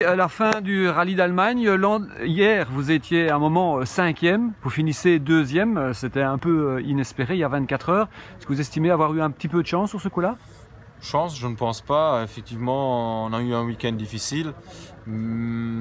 À la fin du rallye d'Allemagne, hier vous étiez à un moment 5e, vous finissez 2e, c'était un peu inespéré il y a 24 heures. Est-ce que vous estimez avoir eu un petit peu de chance sur ce coup-là? Chance, je ne pense pas. Effectivement, on a eu un week-end difficile,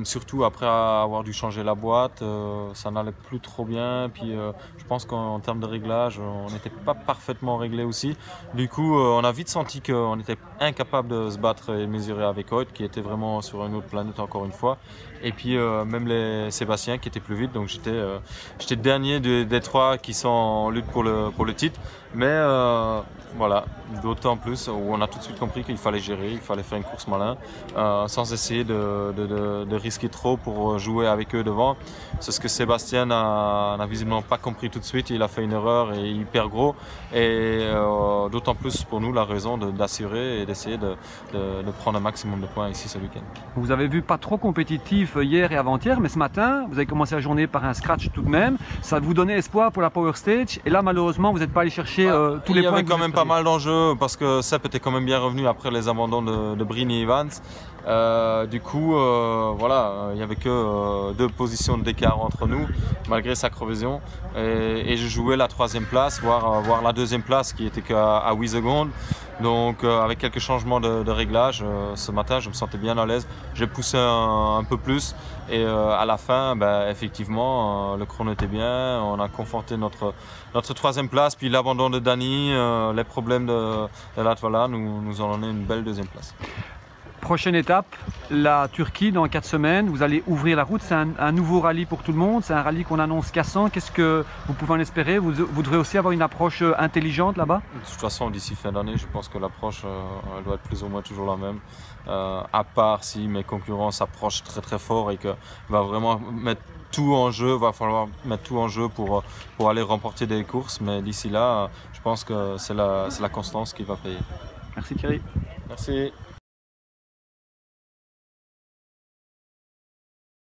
surtout après avoir dû changer la boîte, ça n'allait plus trop bien. Puis je pense qu'en termes de réglage, on n'était pas parfaitement réglé aussi. Du coup, on a vite senti qu'on était incapable de se battre et mesurer avec Hoyt, qui était vraiment sur une autre planète encore une fois. Et puis même les Sébastien qui était plus vite, donc j'étais le dernier des trois qui sont en lutte pour le titre. Mais voilà, d'autant plus où on a tout de suite compris qu'il fallait gérer, il fallait faire une course malin, sans essayer de risquer trop pour jouer avec eux devant. C'est ce que Sébastien n'a visiblement pas compris tout de suite, il a fait une erreur et il perd gros. Et d'autant plus pour nous la raison d'assurer et d'essayer de prendre un maximum de points ici ce week-end. Vous avez vu pas trop compétitif hier et avant-hier, mais ce matin, vous avez commencé la journée par un scratch tout de même. Ça vous donnait espoir pour la Power Stage. Et là, malheureusement, vous n'êtes pas allé chercher tous les points. Il y avait quand même pas mal d'enjeux parce que Sepp était quand même bien revenu après les abandons de Brini et Evans. Du coup, voilà, il n'y avait que 2 positions d'écart entre nous, malgré sa crevaison. Et je jouais la 3e place, voire la 2e place qui était qu'à 8 secondes. Donc avec quelques changements de réglage, ce matin je me sentais bien à l'aise. J'ai poussé un peu plus et à la fin, effectivement, le chrono était bien. On a conforté notre 3e place, puis l'abandon de Dani, les problèmes de Latvala nous ont donné une belle 2e place. Prochaine étape, la Turquie dans 4 semaines. Vous allez ouvrir la route. C'est un nouveau rallye pour tout le monde. C'est un rallye qu'on annonce cassant. Qu'est-ce que vous pouvez en espérer? Vous devrez aussi avoir une approche intelligente là-bas? De toute façon, d'ici fin d'année, je pense que l'approche elle doit être plus ou moins toujours la même. À part si mes concurrents s'approchent très très fort et qu'il va vraiment mettre tout en jeu, va falloir mettre tout en jeu pour aller remporter des courses. Mais d'ici là, je pense que c'est la constance qui va payer. Merci Thierry. Merci.